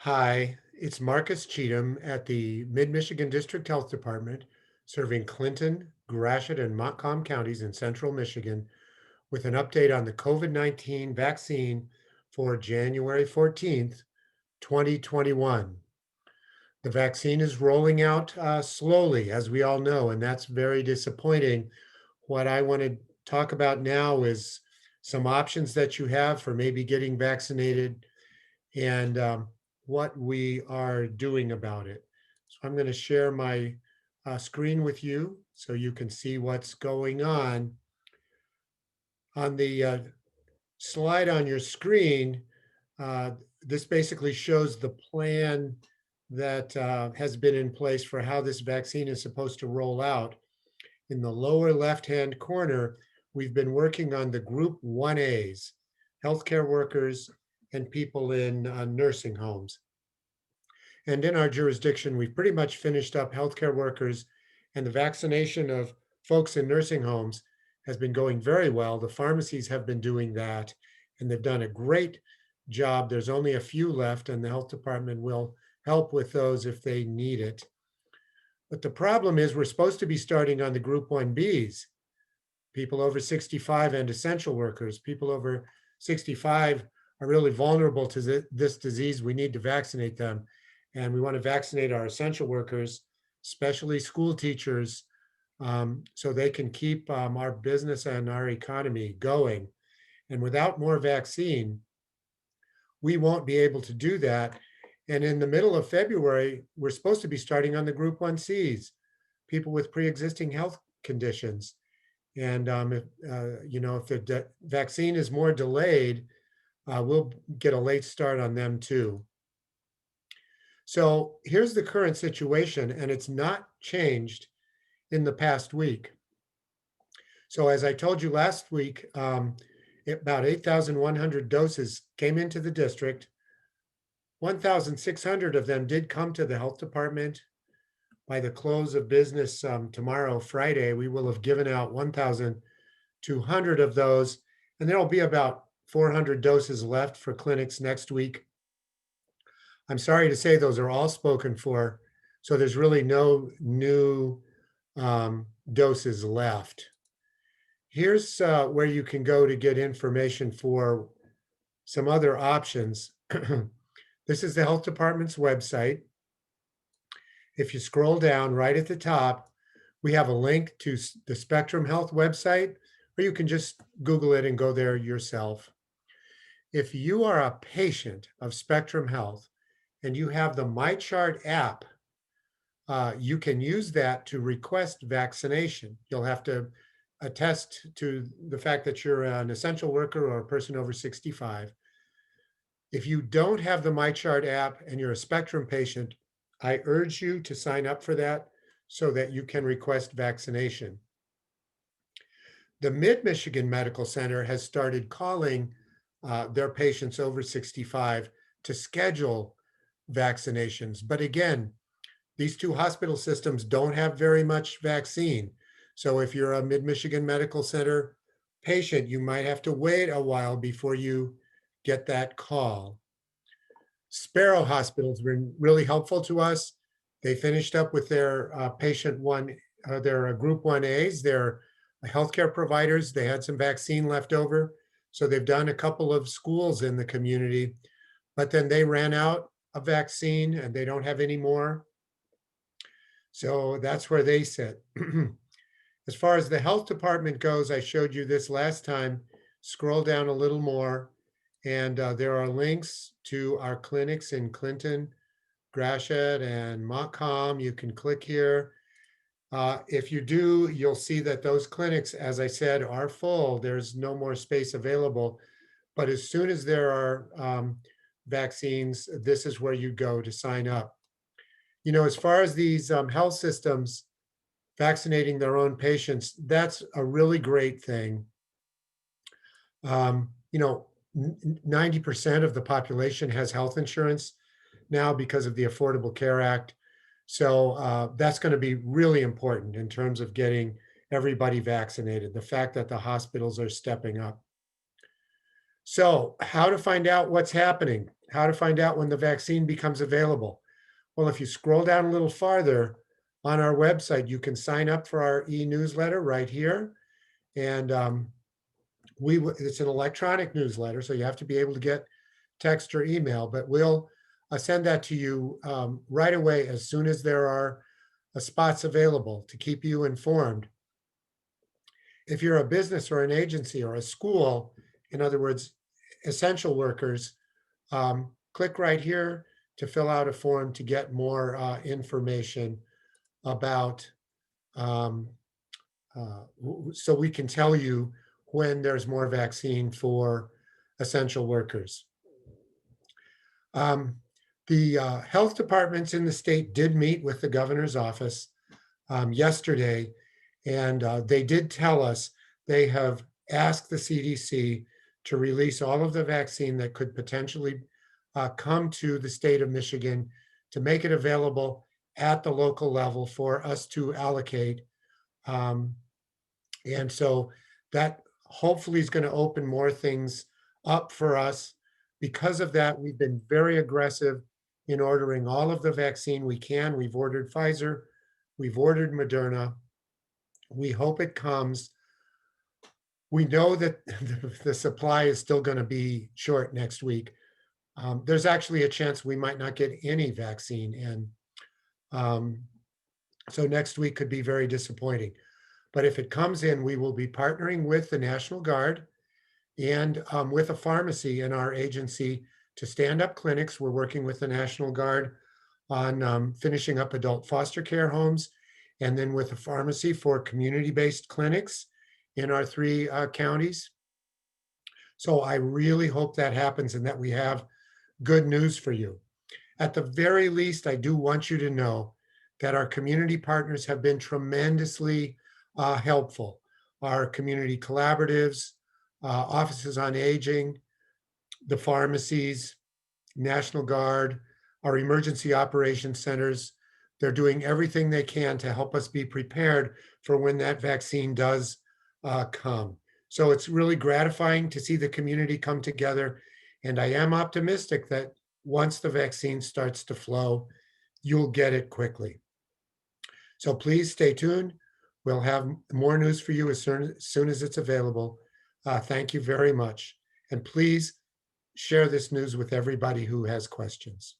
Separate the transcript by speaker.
Speaker 1: Hi, it's Marcus Cheatham at the Mid-Michigan District Health Department, serving Clinton, Gratiot, and Montcalm counties in central Michigan with an update on the COVID-19 vaccine for January 14th, 2021. The vaccine is rolling out slowly, as we all know, and that's very disappointing. What I want to talk about now is some options that you have for maybe getting vaccinated and what we are doing about it. So I'm going to share my screen with you so you can see what's going on. On the slide on your screen, uh, this basically shows the plan that has been in place for how this vaccine is supposed to roll out. In the lower left-hand corner, we've been working on the Group 1As, healthcare workers and people in nursing homes. And in our jurisdiction, we've pretty much finished up healthcare workers, and the vaccination of folks in nursing homes has been going very well. The pharmacies have been doing that, and they've done a great job. There's only a few left, and the health department will help with those if they need it. But the problem is we're supposed to be starting on the Group 1Bs, people over 65 and essential workers. People over 65 are really vulnerable to this disease. We need to vaccinate them. And we want to vaccinate our essential workers, especially school teachers, so they can keep our business and our economy going. And without more vaccine, we won't be able to do that. And in the middle of February, we're supposed to be starting on the Group 1Cs, people with pre-existing health conditions. And if the vaccine is more delayed, we'll get a late start on them too. So here's the current situation, and it's not changed in the past week. So as I told you last week, about 8,100 doses came into the district. 1,600 of them did come to the health department. By the close of business tomorrow, Friday, we will have given out 1,200 of those, and there will be about 400 doses left for clinics next week. I'm sorry to say those are all spoken for, so there's really no new doses left. Here's where you can go to get information for some other options. This is the health department's website. If you scroll down right at the top, we have a link to the Spectrum Health website, or you can just Google it and go there yourself. If you are a patient of Spectrum Health and you have the MyChart app, you can use that to request vaccination. You'll have to attest to the fact that you're an essential worker or a person over 65. If you don't have the MyChart app and you're a Spectrum patient, I urge you to sign up for that so that you can request vaccination. The Mid-Michigan Medical Center has started calling their patients over 65 to schedule vaccinations. But again, these two hospital systems don't have very much vaccine. So if you're a Mid-Michigan Medical Center patient, you might have to wait a while before you get that call. Sparrow Hospital's been really helpful to us. They finished up with their their Group 1As, their healthcare providers. They had some vaccine left over. So they've done a couple of schools in the community, but then they ran out of vaccine and they don't have any more. So that's where they sit. As far as the health department goes, I showed you this last time. Scroll down a little more, and there are links to our clinics in Clinton, Gratiot, and Montcalm. You can click here. If you do, you'll see that those clinics, as I said, are full. There's no more space available. But as soon as there are vaccines, this is where you go to sign up. You know, as far as these health systems vaccinating their own patients, that's a really great thing. You know, 90% of the population has health insurance now because of the Affordable Care Act. So that's going to be really important in terms of getting everybody vaccinated, the fact that the hospitals are stepping up. So how to find out what's happening, how to find out when the vaccine becomes available. Well, if you scroll down a little farther on our website, you can sign up for our e-newsletter right here. And it's an electronic newsletter, so you have to be able to get text or email, but we'll send that to you right away as soon as there are spots available to keep you informed. If you're a business or an agency or a school, in other words, essential workers, click right here to fill out a form to get more information about, um, so we can tell you when there's more vaccine for essential workers. The health departments in the state did meet with the governor's office yesterday, and they did tell us they have asked the CDC to release all of the vaccine that could potentially come to the state of Michigan to make it available at the local level for us to allocate. And so that hopefully is going to open more things up for us. Because of that, we've been very aggressive in ordering all of the vaccine we can. We've ordered Pfizer, we've ordered Moderna. We hope it comes. We know that the supply is still going to be short next week. There's actually a chance we might not get any vaccine in. So next week could be very disappointing. But if it comes in, we will be partnering with the National Guard and with a pharmacy in our agency to stand up clinics. We're working with the National Guard on finishing up adult foster care homes, and then with a pharmacy for community-based clinics in our 3 counties. So I really hope that happens and that we have good news for you. At the very least, I do want you to know that our community partners have been tremendously helpful. Our community collaboratives, offices on aging, the pharmacies, National Guard, our emergency operations centers, they're doing everything they can to help us be prepared for when that vaccine does come. So it's really gratifying to see the community come together. And I am optimistic that once the vaccine starts to flow, you'll get it quickly. So please stay tuned. We'll have more news for you as soon as it's available. Thank you very much. And please share this news with everybody who has questions.